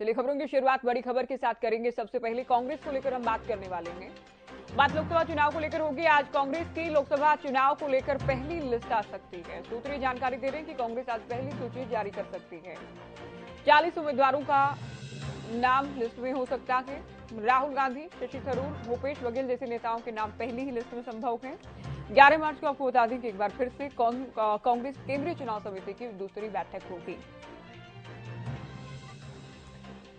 चलिए खबरों की शुरुआत बड़ी खबर के साथ करेंगे। सबसे पहले कांग्रेस को लेकर हम बात करने वाले हैं। बात लोकसभा चुनाव को लेकर होगी। आज कांग्रेस की लोकसभा चुनाव को लेकर पहली लिस्ट आ सकती है। सूत्रीय जानकारी दे रहे हैं कि कांग्रेस आज पहली सूची जारी कर सकती है। 40 उम्मीदवारों का नाम लिस्ट में हो सकता है। राहुल गांधी, शशि थरूर, भूपेश बघेल जैसे नेताओं के नाम पहली ही लिस्ट में संभव है। 11 मार्च को आपको बता दें कि एक बार फिर से कांग्रेस केंद्रीय चुनाव समिति की दूसरी बैठक होगी।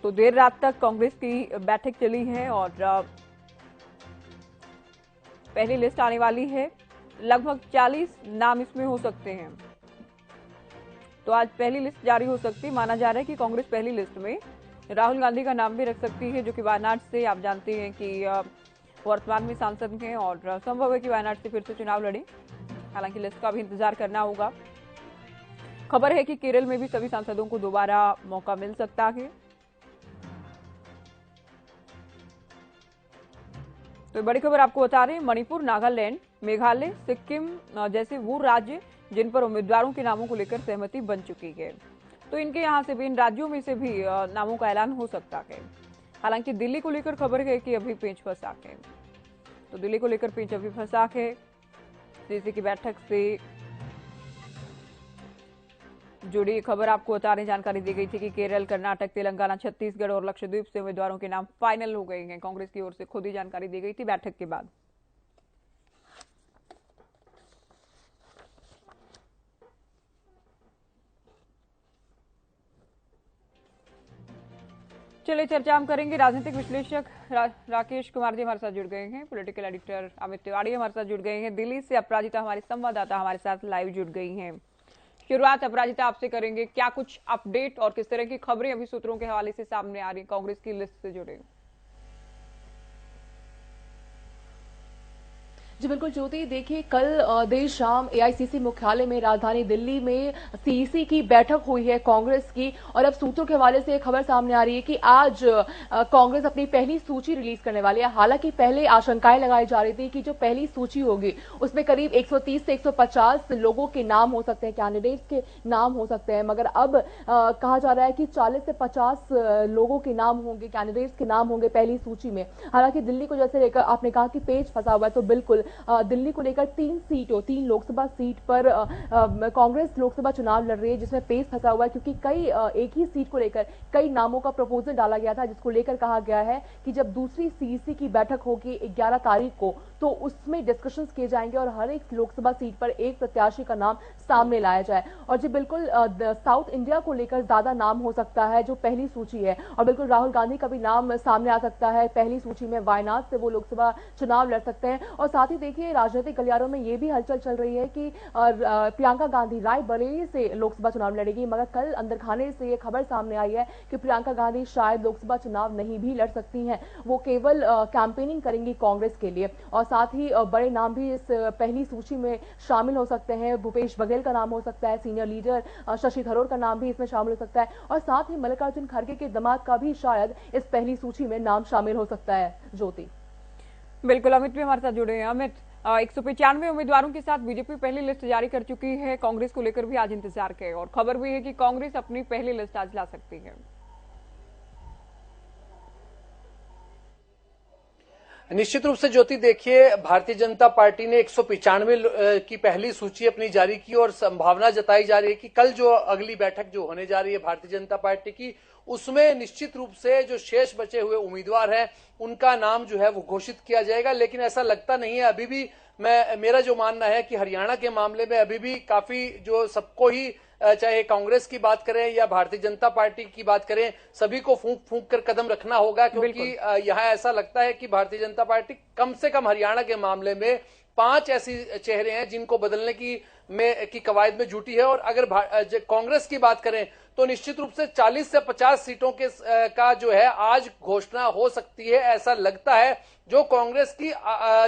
तो देर रात तक कांग्रेस की बैठक चली है और पहली लिस्ट आने वाली है। लगभग 40 नाम इसमें हो सकते हैं। तो आज पहली लिस्ट जारी हो सकती है। माना जा रहा है कि कांग्रेस पहली लिस्ट में राहुल गांधी का नाम भी रख सकती है, जो कि वायनाड से आप जानते हैं कि वर्तमान में सांसद हैं और संभव है कि वायनाड से फिर से चुनाव लड़े। हालांकि लिस्ट का भी इंतजार करना होगा। खबर है कि केरल में भी सभी सांसदों को दोबारा मौका मिल सकता है। तो बड़ी खबर आपको बता रहे हैं, मणिपुर, नागालैंड, मेघालय, सिक्किम जैसे वो राज्य जिन पर उम्मीदवारों के नामों को लेकर सहमति बन चुकी है, तो इनके यहां से भी, इन राज्यों में से भी नामों का ऐलान हो सकता है। हालांकि दिल्ली को लेकर खबर है कि अभी पेंच फंसा है। तो दिल्ली को लेकर पेंच अभी फंसा है। सीसी की बैठक से जुड़ी खबर आपको बता रहे, जानकारी दी गई थी कि केरल, कर्नाटक, तेलंगाना, छत्तीसगढ़ और लक्षद्वीप से उम्मीदवारों के नाम फाइनल हो गए हैं। कांग्रेस की ओर से खुद ही जानकारी दी गई थी बैठक के बाद। चलिए चर्चा हम करेंगे। राजनीतिक विश्लेषक राकेश कुमार जी हमारे साथ जुड़ गए हैं। पॉलिटिकल एडिटर अमित तिवारी हमारे साथ जुड़ गए हैं। दिल्ली से अपराजिता हमारी संवाददाता हमारे साथ लाइव जुड़ गई हैं। शुरुआत अपराजिता आपसे करेंगे। क्या कुछ अपडेट और किस तरह की खबरें अभी सूत्रों के हवाले से सामने आ रही कांग्रेस की लिस्ट से जुड़े? जी बिल्कुल ज्योति, देखिए कल देर शाम एआईसीसी मुख्यालय में राजधानी दिल्ली में सीईसी की बैठक हुई है कांग्रेस की, और अब सूत्रों के हवाले से खबर सामने आ रही है कि आज कांग्रेस अपनी पहली सूची रिलीज करने वाली है। हालांकि पहले आशंकाएं लगाई जा रही थी कि जो पहली सूची होगी उसमें करीब 130 से 150 लोगों के नाम हो सकते हैं, कैंडिडेट्स के नाम हो सकते हैं, मगर अब कहा जा रहा है कि 40 से 50 लोगों के नाम होंगे, कैंडिडेट्स के नाम होंगे पहली सूची में। हालांकि दिल्ली को जैसे लेकर आपने कहा कि पेच फंसा हुआ है, तो बिल्कुल दिल्ली को लेकर 3 लोकसभा सीट पर कांग्रेस लोकसभा चुनाव लड़ रही है, जिसमें पेच फंसा हुआ है क्योंकि कई एक ही सीट को लेकर कई नामों का प्रपोजल डाला गया था, जिसको लेकर कहा गया है कि जब दूसरी सीईसी की बैठक होगी 11 तारीख को, तो उसमें डिस्कशंस किए जाएंगे और हर एक लोकसभा सीट पर एक प्रत्याशी का नाम सामने लाया जाए। और जी बिल्कुल साउथ इंडिया को लेकर ज्यादा नाम हो सकता है जो पहली सूची है, और बिल्कुल राहुल गांधी का भी नाम सामने आ सकता है पहली सूची में। वायनाड से वो लोकसभा चुनाव लड़ सकते हैं। और साथ ही देखिए राजनीतिक गलियारों में ये भी हलचल चल रही है कि प्रियंका गांधी रायबरेली से लोकसभा चुनाव लड़ेगी, मगर कल अंदर खाने से ये खबर सामने आई है कि प्रियंका गांधी शायद लोकसभा चुनाव नहीं भी लड़ सकती हैं, वो केवल कैंपेनिंग करेंगी कांग्रेस के लिए। और साथ ही बड़े नाम भी इस पहली सूची में शामिल हो सकते हैं। भूपेश बघेल का नाम हो सकता है, सीनियर लीडर शशि थरूर का नाम भी इसमें शामिल हो सकता है, और साथ ही मल्लिकार्जुन खड़गे के दामाद का भी शायद इस पहली सूची में नाम शामिल हो सकता है। ज्योति बिल्कुल, अमित भी हमारे साथ जुड़े हैं। अमित, 195 उम्मीदवारों के साथ बीजेपी पहली लिस्ट जारी कर चुकी है। कांग्रेस को लेकर भी आज इंतजार है और खबर भी है कि कांग्रेस अपनी पहली लिस्ट आज ला सकती है। निश्चित रूप से ज्योति, देखिए भारतीय जनता पार्टी ने 195 की पहली सूची अपनी जारी की और संभावना जताई जा रही है कि कल जो अगली बैठक जो होने जा रही है भारतीय जनता पार्टी की, उसमें निश्चित रूप से जो शेष बचे हुए उम्मीदवार हैं उनका नाम जो है वो घोषित किया जाएगा। लेकिन ऐसा लगता नहीं है अभी भी। मेरा जो मानना है कि हरियाणा के मामले में अभी भी काफी जो सबको ही, चाहे कांग्रेस की बात करें या भारतीय जनता पार्टी की बात करें, सभी को फूंक फूंक कर कदम रखना होगा, क्योंकि यहाँ ऐसा लगता है कि भारतीय जनता पार्टी कम से कम हरियाणा के मामले में 5 ऐसी चेहरे हैं जिनको बदलने की कवायद में जुटी है। और अगर कांग्रेस की बात करें तो निश्चित रूप से 40 से 50 सीटों का जो है आज घोषणा हो सकती है, ऐसा लगता है। जो कांग्रेस की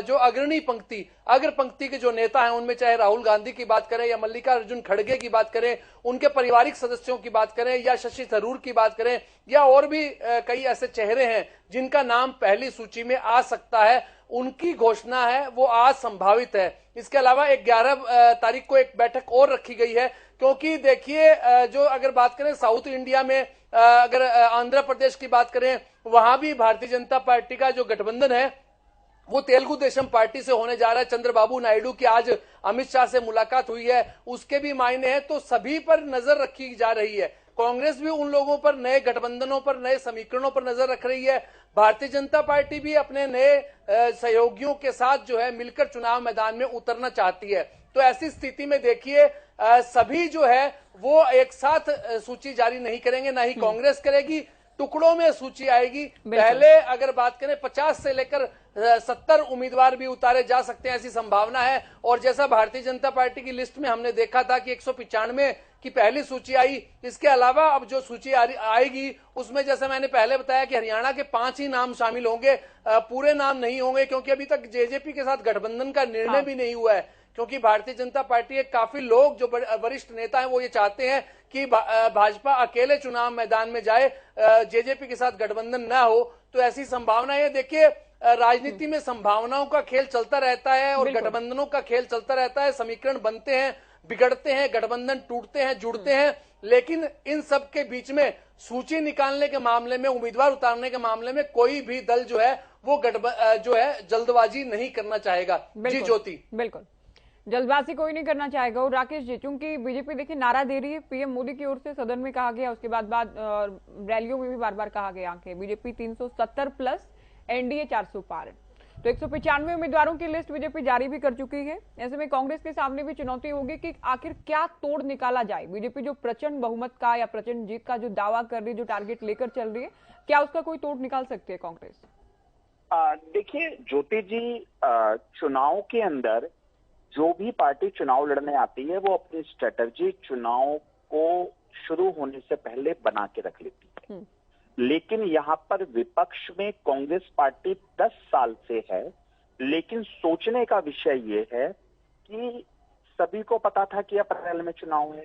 जो अग्र पंक्ति के जो नेता हैं, उनमें चाहे राहुल गांधी की बात करें या मल्लिकार्जुन खड़गे की बात करें, उनके पारिवारिक सदस्यों की बात करें या शशि थरूर की बात करें, या और भी कई ऐसे चेहरे हैं जिनका नाम पहली सूची में आ सकता है, उनकी घोषणा है वो आज संभावित है। इसके अलावा 11 तारीख को एक बैठक और रखी गई है क्योंकि देखिए जो अगर बात करें साउथ इंडिया में, अगर आंध्र प्रदेश की बात करें, वहां भी भारतीय जनता पार्टी का जो गठबंधन है वो तेलुगु देशम पार्टी से होने जा रहा है। चंद्रबाबू नायडू की आज अमित शाह से मुलाकात हुई है, उसके भी मायने हैं। तो सभी पर नजर रखी जा रही है। कांग्रेस भी उन लोगों पर, नए गठबंधनों पर, नए समीकरणों पर नजर रख रही है। भारतीय जनता पार्टी भी अपने नए सहयोगियों के साथ जो है मिलकर चुनाव मैदान में उतरना चाहती है। तो ऐसी स्थिति में देखिए सभी जो है वो एक साथ सूची जारी नहीं करेंगे, ना ही कांग्रेस करेगी, टुकड़ों में सूची आएगी। पहले अगर बात करें 50 से लेकर 70 उम्मीदवार भी उतारे जा सकते हैं, ऐसी संभावना है। और जैसा भारतीय जनता पार्टी की लिस्ट में हमने देखा था कि 195 की पहली सूची आई, इसके अलावा अब जो सूची आएगी उसमें जैसे मैंने पहले बताया कि हरियाणा के 5 ही नाम शामिल होंगे, पूरे नाम नहीं होंगे, क्योंकि अभी तक जेजेपी के साथ गठबंधन का निर्णय भी नहीं हुआ है। क्योंकि भारतीय जनता पार्टी के काफी लोग जो वरिष्ठ नेता हैं वो ये चाहते हैं कि भाजपा अकेले चुनाव मैदान में जाए, जेजेपी के साथ गठबंधन ना हो। तो ऐसी संभावना है। देखिए राजनीति में संभावनाओं का खेल चलता रहता है और गठबंधनों का खेल चलता रहता है। समीकरण बनते हैं, बिगड़ते हैं, गठबंधन टूटते हैं, जुड़ते हैं, लेकिन इन सब के बीच में सूची निकालने के मामले में, उम्मीदवार उतारने के मामले में कोई भी दल जो है वो जो है जल्दबाजी नहीं करना चाहेगा। जी ज्योति, बिल्कुल जल्दबाजी कोई नहीं करना चाहेगा। और राकेश जी, चूंकि बीजेपी देखिए नारा दे रही है, पीएम मोदी की ओर से सदन में कहा गया, उसके बाद रैलियों में भी बार बार कहा गया कि बीजेपी 370 प्लस, एनडीए 400 पार। तो 195 उम्मीदवारों की लिस्ट बीजेपी जारी भी कर चुकी है। ऐसे में कांग्रेस के सामने भी चुनौती होगी कि आखिर क्या तोड़ निकाला जाए। बीजेपी जो प्रचंड बहुमत का या प्रचंड जीत का जो दावा कर रही है, जो टारगेट लेकर चल रही है, क्या उसका कोई तोड़ निकाल सकती है कांग्रेस? देखिए ज्योति जी, चुनाव के अंदर जो भी पार्टी चुनाव लड़ने आती है वो अपनी स्ट्रेटजी चुनाव को शुरू होने से पहले बना के रख लेती है। लेकिन यहाँ पर विपक्ष में कांग्रेस पार्टी 10 साल से है, लेकिन सोचने का विषय ये है कि सभी को पता था कि अप्रैल में चुनाव है।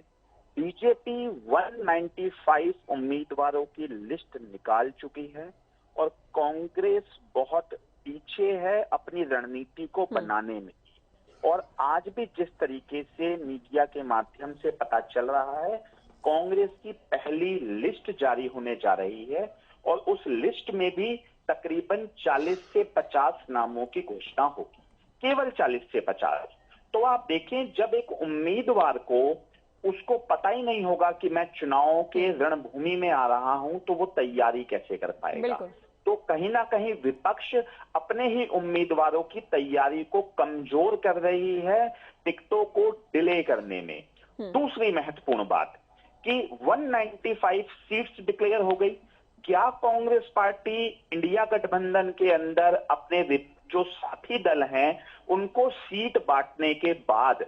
बीजेपी 195 उम्मीदवारों की लिस्ट निकाल चुकी है और कांग्रेस बहुत पीछे है अपनी रणनीति को बनाने में। और आज भी जिस तरीके से मीडिया के माध्यम से पता चल रहा है, कांग्रेस की पहली लिस्ट जारी होने जा रही है और उस लिस्ट में भी तकरीबन 40 से 50 नामों की घोषणा होगी, केवल 40 से 50। तो आप देखें, जब एक उम्मीदवार को उसको पता ही नहीं होगा कि मैं चुनाव के रणभूमि में आ रहा हूं, तो वो तैयारी कैसे कर पाएगा। तो कहीं ना कहीं विपक्ष अपने ही उम्मीदवारों की तैयारी को कमजोर कर रही है, टिकटों को डिले करने में। दूसरी महत्वपूर्ण बात कि 195 सीट्स डिक्लेयर हो गई। क्या कांग्रेस पार्टी इंडिया गठबंधन के अंदर अपने जो साथी दल हैं उनको सीट बांटने के बाद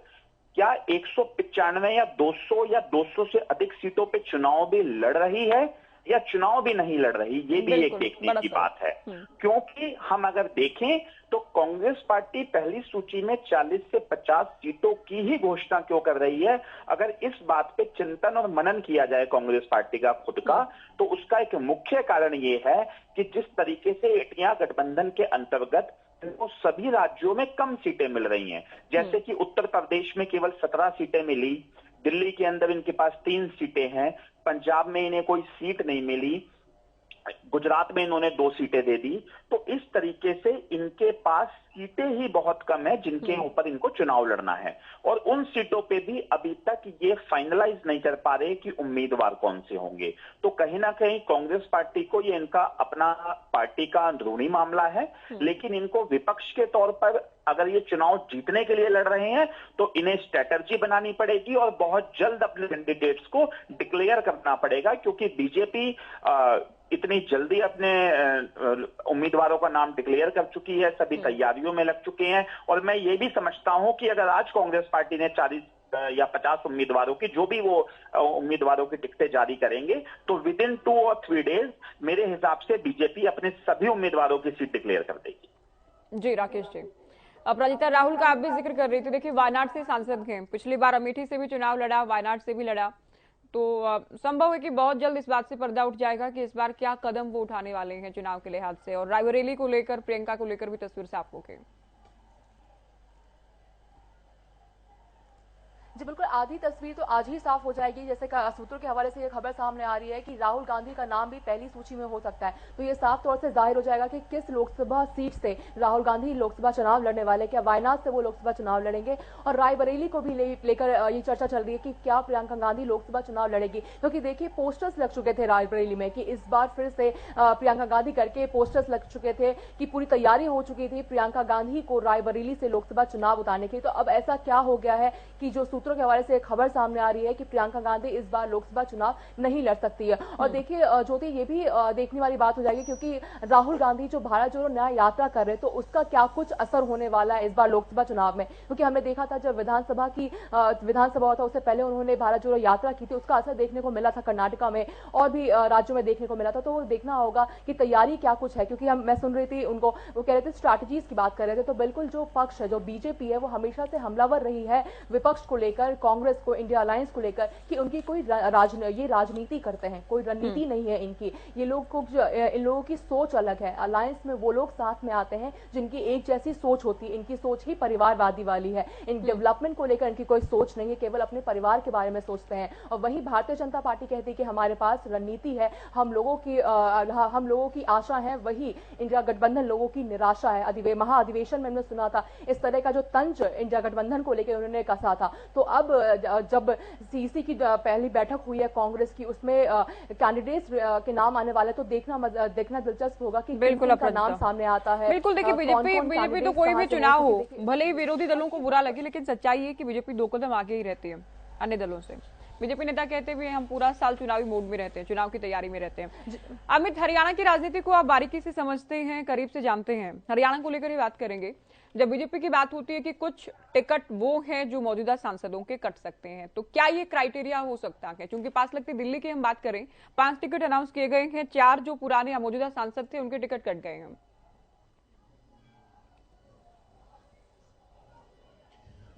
क्या 195 या 200 या 200 से अधिक सीटों पे चुनाव भी लड़ रही है या चुनाव भी नहीं लड़ रही, ये भी एक देखने की बात है। क्योंकि हम अगर देखें तो कांग्रेस पार्टी पहली सूची में 40 से 50 सीटों की ही घोषणा क्यों कर रही है? अगर इस बात पे चिंतन और मनन किया जाए कांग्रेस पार्टी का खुद का, तो उसका एक मुख्य कारण ये है कि जिस तरीके से इंडिया गठबंधन के अंतर्गत इनको सभी राज्यों में कम सीटें मिल रही हैं। जैसे कि उत्तर प्रदेश में केवल 17 सीटें मिली, दिल्ली के अंदर इनके पास 3 सीटें हैं, पंजाब में इन्हें कोई सीट नहीं मिली, गुजरात में इन्होंने 2 सीटें दे दी। तो इस तरीके से इनके पास सीटें ही बहुत कम है जिनके ऊपर इनको चुनाव लड़ना है। और उन सीटों पे भी अभी तक ये फाइनलाइज नहीं कर पा रहे कि उम्मीदवार कौन से होंगे। तो कहीं ना कहीं कांग्रेस पार्टी को ये इनका अपना पार्टी का अंदरूनी मामला है, लेकिन इनको विपक्ष के तौर पर अगर ये चुनाव जीतने के लिए लड़ रहे हैं तो इन्हें स्ट्रेटजी बनानी पड़ेगी और बहुत जल्द अपने कैंडिडेट्स को डिक्लेयर करना पड़ेगा, क्योंकि बीजेपी इतनी जल्दी अपने उम्मीदवारों का नाम डिक्लेयर कर चुकी है, सभी तैयारियों में लग चुके हैं। और मैं ये भी समझता हूं कि अगर आज कांग्रेस पार्टी ने 40 या 50 उम्मीदवारों की, जो भी वो उम्मीदवारों की टिकटें जारी करेंगे, तो विद इन 2 और 3 डेज मेरे हिसाब से बीजेपी अपने सभी उम्मीदवारों की सीट डिक्लेयर कर देगी। जी राकेश जी, अपराजिता, राहुल का आप भी जिक्र कर रही थी। देखिए वायनाड से सांसद हैं, पिछली बार अमेठी से भी चुनाव लड़ा, वायनाड से भी लड़ा, तो संभव है कि बहुत जल्द इस बात से पर्दा उठ जाएगा कि इस बार क्या कदम वो उठाने वाले हैं चुनाव के लिहाज से, और रायबरेली को लेकर, प्रियंका को लेकर भी तस्वीर साफ हो गई। जी बिल्कुल, आधी तस्वीर तो आज ही साफ हो जाएगी। जैसे सूत्रों के हवाले से ये खबर सामने आ रही है कि राहुल गांधी का नाम भी पहली सूची में हो सकता है। तो ये साफ तौर से जाहिर हो जाएगा कि किस लोकसभा सीट से राहुल गांधी लोकसभा चुनाव लड़ने वाले, क्या वायनाड से वो लोकसभा चुनाव लड़ेंगे। और रायबरेली को भी लेकर ये चर्चा चल रही है कि क्या प्रियंका गांधी लोकसभा चुनाव लड़ेगी, क्योंकि देखिए पोस्टर्स लग चुके थे रायबरेली में कि इस बार फिर से प्रियंका गांधी करके पोस्टर्स लग चुके थे कि पूरी तैयारी हो चुकी थी प्रियंका गांधी को रायबरेली से लोकसभा चुनाव उतारने की। तो अब ऐसा क्या हो गया है कि जो सूत्रों के हवाले से खबर सामने आ रही है कि प्रियंका गांधी इस बार लोकसभा चुनाव नहीं लड़ सकती है। और देखिए ज्योति, ये भी देखने वाली बात हो जाएगी क्योंकि राहुल गांधी जो भारत जोड़ो न्याय यात्रा कर रहे हैं, तो उसका क्या कुछ असर होने वाला है इस बार लोकसभा चुनाव में। क्योंकि हमने देखा था जब विधानसभा था उससे पहले उन्होंने भारत जोड़ो यात्रा की थी, उसका असर देखने को मिला था कर्नाटका में और भी राज्यों में देखने को मिला था। तो देखना होगा कि तैयारी क्या कुछ है, क्योंकि मैं सुन रही थी उनको, वो कह रहे थे स्ट्रैटेजीज की बात कर रहे थे। तो बिल्कुल जो पक्ष है, जो बीजेपी है, वो हमेशा से हमलावर रही है विपक्ष को लेकर, कांग्रेस को, इंडिया अलायंस को लेकर कि उनकी कोई ये राजनीति करते हैं, कोई रणनीति नहीं है इनकी। ये लोग को इन लोगों की सोच अलग है। अलायंस में वो लोग साथ में आते हैं जिनकी एक जैसी सोच होती है। इनकी सोच ही परिवारवादी वाली है। इन डेवलपमेंट को लेकर इनकी कोई सोच नहीं है, केवल अपने परिवार के बारे में सोचते हैं। और वहीं भारतीय जनता पार्टी कहती है कि हमारे पास रणनीति है, हम लोगों की आशा है, वही इंडिया गठबंधन लोगों की निराशा है। महाअधिवेशन में हमने सुना था इस तरह का जो तंज इंडिया गठबंधन को लेकर उन्होंने कसा था। तो अब जब सीईसी की पहली बैठक हुई है कांग्रेस की, उसमें कैंडिडेट्स के नाम आने वाले, तो देखना दिलचस्प होगा कि बिल्कुल का नाम सामने आता है। बिल्कुल, देखिए बीजेपी तो कोई भी चुनाव हो, भले ही विरोधी दलों को बुरा लगे, लेकिन सच्चाई है कि बीजेपी 2 कदम आगे ही रहती है अन्य दलों से। बीजेपी नेता कहते हुए हम पूरा साल चुनावी मोड में रहते हैं, चुनाव की तैयारी में रहते हैं। अमित, हरियाणा की राजनीति को आप बारीकी से समझते हैं, करीब से जानते हैं, हरियाणा को लेकर ही बात करेंगे। जब बीजेपी की बात होती है कि कुछ टिकट वो हैं जो मौजूदा सांसदों के कट सकते हैं, तो क्या ये क्राइटेरिया हो सकता है? क्योंकि पास लगती दिल्ली की हम बात करें, 5 टिकट अनाउंस किए गए हैं, 4 जो पुराने या मौजूदा सांसद थे उनके टिकट कट गए हैं।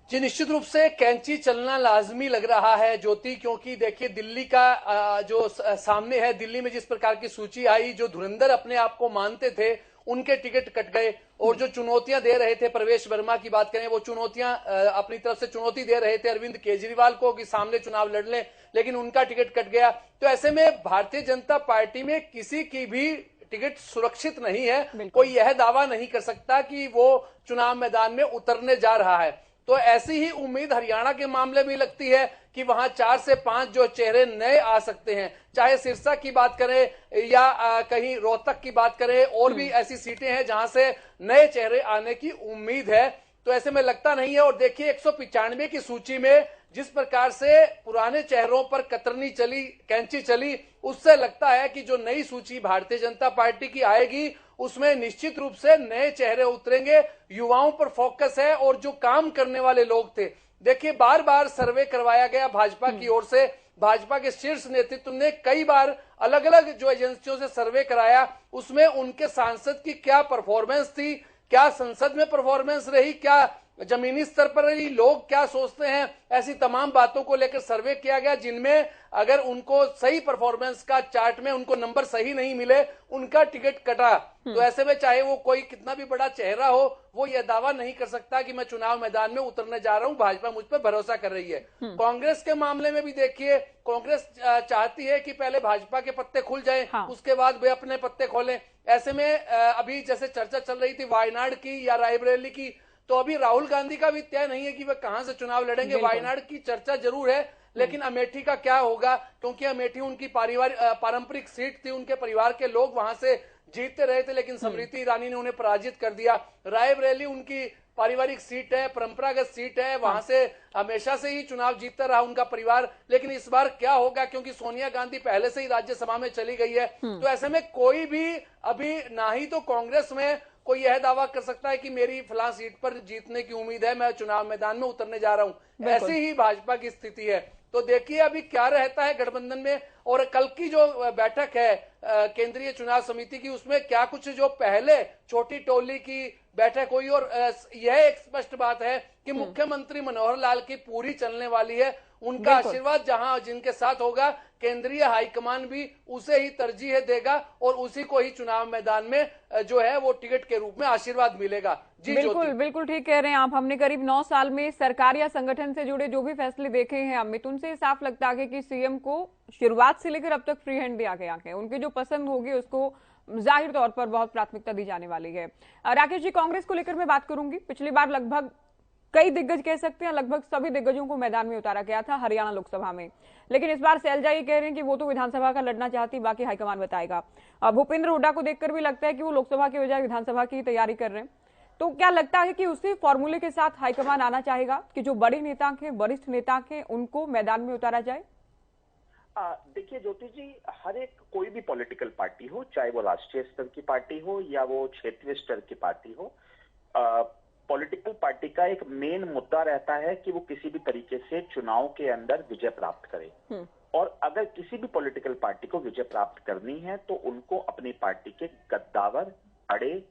जी निश्चित रूप से कैंची चलना लाजमी लग रहा है ज्योति, क्योंकि देखिए दिल्ली का जो सामने है, दिल्ली में जिस प्रकार की सूची आई, जो धुरंधर अपने आप को मानते थे उनके टिकट कट गए। और जो चुनौतियां दे रहे थे, प्रवेश वर्मा की बात करें, वो चुनौतियां अपनी तरफ से चुनौती दे रहे थे अरविंद केजरीवाल को कि सामने चुनाव लड़ लें, लेकिन उनका टिकट कट गया। तो ऐसे में भारतीय जनता पार्टी में किसी की भी टिकट सुरक्षित नहीं है। कोई यह दावा नहीं कर सकता कि वो चुनाव मैदान में उतरने जा रहा है। तो ऐसी ही उम्मीद हरियाणा के मामले में लगती है कि वहां 4 से 5 जो चेहरे नए आ सकते हैं, चाहे सिरसा की बात करें या कहीं रोहतक की बात करें, और भी ऐसी सीटें हैं जहां से नए चेहरे आने की उम्मीद है। तो ऐसे में लगता नहीं है। और देखिए 195 की सूची में जिस प्रकार से पुराने चेहरों पर कतरनी चली, कैंची चली, उससे लगता है कि जो नई सूची भारतीय जनता पार्टी की आएगी उसमें निश्चित रूप से नए चेहरे उतरेंगे। युवाओं पर फोकस है और जो काम करने वाले लोग थे, देखिए बार बार सर्वे करवाया गया भाजपा की ओर से। भाजपा के शीर्ष नेतृत्व ने कई बार अलग अलग जो एजेंसियों से सर्वे कराया, उसमें उनके सांसद की क्या परफॉर्मेंस थी, क्या संसद में परफॉर्मेंस रही, क्या जमीनी स्तर पर रही, लोग क्या सोचते हैं, ऐसी तमाम बातों को लेकर सर्वे किया गया, जिनमें अगर उनको सही परफॉर्मेंस का चार्ट में उनको नंबर सही नहीं मिले, उनका टिकट कटा। तो ऐसे में चाहे वो कोई कितना भी बड़ा चेहरा हो, वो यह दावा नहीं कर सकता कि मैं चुनाव मैदान में उतरने जा रहा हूं, भाजपा मुझ पर भरोसा कर रही है। कांग्रेस के मामले में भी देखिए, कांग्रेस चाहती है कि पहले भाजपा के पत्ते खुल जाए, उसके बाद वे अपने पत्ते खोलें। ऐसे में अभी जैसे चर्चा चल रही थी वायनाड की या रायबरेली की, तो अभी राहुल गांधी का भी तय नहीं है कि वह कहां से चुनाव लड़ेंगे। वायनाड की चर्चा जरूर है, लेकिन अमेठी का क्या होगा, क्योंकि अमेठी उनकी पारंपरिक सीट थी, उनके परिवार के लोग वहां से जीतते रहे थे, लेकिन स्मृति ईरानी ने उन्हें पराजित कर दिया। रायबरेली उनकी पारिवारिक सीट है, परंपरागत सीट है, वहां से हमेशा से ही चुनाव जीतता रहा उनका परिवार। लेकिन इस बार क्या होगा, क्योंकि सोनिया गांधी पहले से ही राज्यसभा में चली गई है, तो ऐसे में कोई भी अभी ना ही तो कांग्रेस में कोई यह दावा कर सकता है कि मेरी फलां सीट पर जीतने की उम्मीद है, मैं चुनाव मैदान में उतरने जा रहा हूं। ऐसी ही भाजपा की स्थिति है। तो देखिए अभी क्या रहता है गठबंधन में। और कल की जो बैठक है केंद्रीय चुनाव समिति की, उसमें क्या कुछ जो पहले छोटी टोली की बैठक हुई, और यह एक स्पष्ट बात है कि मुख्यमंत्री मनोहर लाल की पूरी चलने वाली है। उनका आशीर्वाद जहां जिनके साथ होगा, केंद्रीय हाईकमान भी उसे ही तरजीह देगा और उसी को ही चुनाव मैदान में जो है वो टिकट के रूप में आशीर्वाद मिलेगा। जी बिल्कुल बिल्कुल ठीक कह रहे हैं आप। हमने करीब 9 साल में सरकार या संगठन से जुड़े जो भी फैसले देखे हैं अमित, उनसे साफ लगता है कि सीएम को शुरुआत से लेकर अब तक फ्री हैंड दिया गया है। उनकी जो पसंद होगी उसको जाहिर तौर पर बहुत प्राथमिकता दी जाने वाली है। राकेश जी, कांग्रेस को लेकर मैं बात करूंगी। पिछली बार लगभग कई दिग्गज कह सकते हैं, लगभग सभी दिग्गजों को मैदान में उतारा गया था हरियाणा लोकसभा में, लेकिन इस बार शैलजा ये कह रहे हैं कि वो तो विधानसभा का लड़ना चाहती, बाकी हाईकमान बताएगा। भूपेंद्र हुड्डा को देखकर भी लगता है कि वो लोकसभा की बजाय विधानसभा की तैयारी कर रहे हैं। तो क्या लगता है कि उसी फॉर्मूले के साथ हाईकमान आना चाहेगा कि जो बड़े नेता हैं, वरिष्ठ नेता हैं, उनको मैदान में उतारा जाए? देखिए ज्योति जी, हर एक कोई भी पॉलिटिकल पार्टी हो, चाहे वो राष्ट्रीय स्तर की पार्टी हो या वो क्षेत्रीय स्तर की पार्टी हो, पॉलिटिकल पार्टी का एक मेन मुद्दा रहता है कि वो किसी भी तरीके से चुनाव के अंदर विजय प्राप्त करे। और अगर किसी भी पॉलिटिकल पार्टी को विजय प्राप्त करनी है तो उनको अपनी पार्टी के गद्दावर, बड़े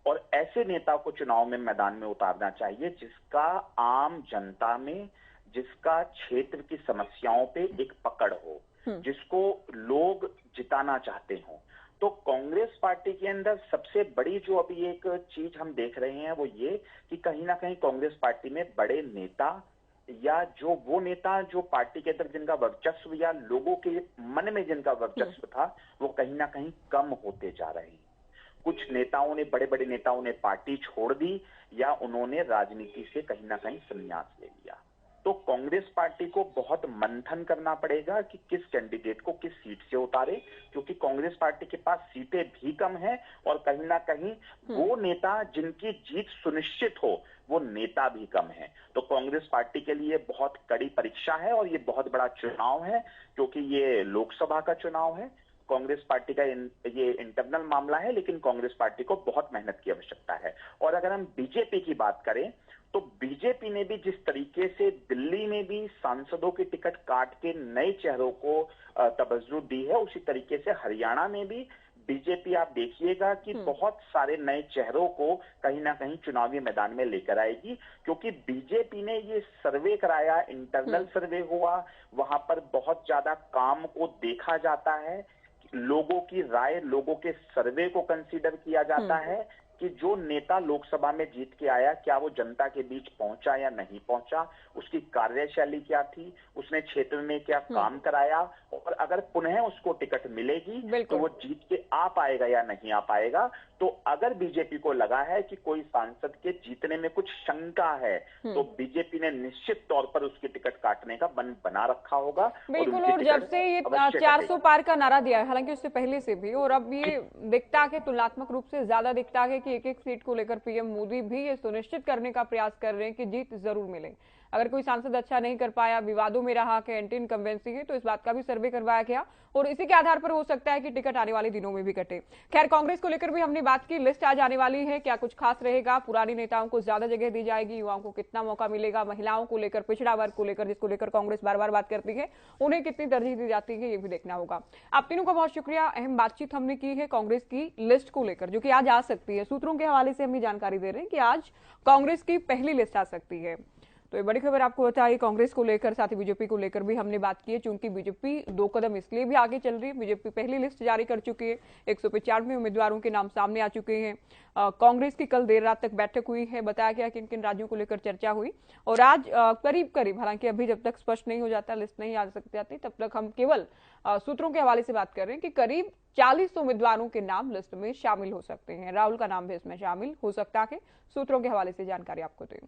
और ऐसे नेता को चुनाव में मैदान में उतारना चाहिए जिसका आम जनता में, जिसका क्षेत्र की समस्याओं पे एक पकड़ हो, जिसको लोग जिताना चाहते हो। तो कांग्रेस पार्टी के अंदर सबसे बड़ी जो अभी एक चीज हम देख रहे हैं वो ये कि कहीं ना कहीं कांग्रेस पार्टी में बड़े नेता या जो वो नेता जो पार्टी के अंदर जिनका वर्चस्व या लोगों के मन में जिनका वर्चस्व था वो कहीं ना कहीं कम होते जा रहे हैं। कुछ नेताओं ने, बड़े बड़े नेताओं ने पार्टी छोड़ दी या उन्होंने राजनीति से कहीं ना कहीं संन्यास ले लिया। तो कांग्रेस पार्टी को बहुत मंथन करना पड़ेगा कि किस कैंडिडेट को किस सीट से उतारे, क्योंकि कांग्रेस पार्टी के पास सीटें भी कम हैं और कहीं ना कहीं वो नेता जिनकी जीत सुनिश्चित हो वो नेता भी कम है। तो कांग्रेस पार्टी के लिए बहुत कड़ी परीक्षा है और ये बहुत बड़ा चुनाव है, क्योंकि ये लोकसभा का चुनाव है। कांग्रेस पार्टी का ये इंटरनल मामला है, लेकिन कांग्रेस पार्टी को बहुत मेहनत की आवश्यकता है। और अगर हम बीजेपी की बात करें तो बीजेपी ने भी जिस तरीके से दिल्ली में भी सांसदों की टिकट काट के नए चेहरों को तवज्जो दी है, उसी तरीके से हरियाणा में भी बीजेपी आप देखिएगा कि बहुत सारे नए चेहरों को कहीं ना कहीं चुनावी मैदान में लेकर आएगी, क्योंकि बीजेपी ने ये सर्वे कराया, इंटरनल सर्वे हुआ, वहां पर बहुत ज्यादा काम को देखा जाता है, लोगों की राय, लोगों के सर्वे को कंसीडर किया जाता है कि जो नेता लोकसभा में जीत के आया क्या वो जनता के बीच पहुंचा या नहीं पहुंचा, उसकी कार्यशैली क्या थी, उसने क्षेत्र में क्या काम कराया, और अगर पुनः उसको टिकट मिलेगी तो वो जीत के आ पाएगा या नहीं आ पाएगा। तो अगर बीजेपी को लगा है कि कोई सांसद के जीतने में कुछ शंका है तो बीजेपी ने निश्चित तौर पर उसकी टिकट काटने का मन बना रखा होगा। बिल्कुल, और जब से ये 400 पार का नारा दिया है, हालांकि उससे पहले से भी, और अब ये दिखता है तुलनात्मक रूप से ज्यादा दिखता है कि एक एक सीट को लेकर पीएम मोदी भी ये सुनिश्चित करने का प्रयास कर रहे हैं कि जीत जरूर मिले। अगर कोई सांसद अच्छा नहीं कर पाया, विवादों में रहा, कि एंटी इनकम्बेंसी है, तो इस बात का भी सर्वे करवाया गया और इसी के आधार पर हो सकता है कि टिकट आने वाले दिनों में भी कटे। खैर, कांग्रेस को लेकर भी हमने बात की, लिस्ट आज आने वाली है, क्या कुछ खास रहेगा, पुराने नेताओं को ज्यादा जगह दी जाएगी, युवाओं को कितना मौका मिलेगा, महिलाओं को लेकर, पिछड़ा वर्ग को लेकर, जिसको लेकर कांग्रेस बार बार बात करती है, उन्हें कितनी तरजीह दी जाती है, ये भी देखना होगा। आप तीनों का बहुत शुक्रिया। अहम बातचीत हमने की है कांग्रेस की लिस्ट को लेकर, जो कि आज आ सकती है। सूत्रों के हवाले से हम जानकारी दे रहे हैं कि आज कांग्रेस की पहली लिस्ट आ सकती है। तो ये बड़ी खबर आपको बताई कांग्रेस को लेकर, साथ ही बीजेपी को लेकर भी हमने बात की है, चूंकि बीजेपी 2 कदम इसलिए भी आगे चल रही है। बीजेपी पहली लिस्ट जारी कर चुकी है, 195 उम्मीदवारों के नाम सामने आ चुके हैं। कांग्रेस की कल देर रात तक बैठक हुई है, बताया गया किन किन राज्यों को लेकर चर्चा हुई, और आज करीब करीब, हालांकि अभी जब तक स्पष्ट नहीं हो जाता, लिस्ट नहीं आ सकती जाती, तब तक हम केवल सूत्रों के हवाले से बात कर रहे हैं कि करीब 40 उम्मीदवारों के नाम लिस्ट में शामिल हो सकते हैं। राहुल का नाम भी इसमें शामिल हो सकता है। सूत्रों के हवाले से जानकारी आपको दें।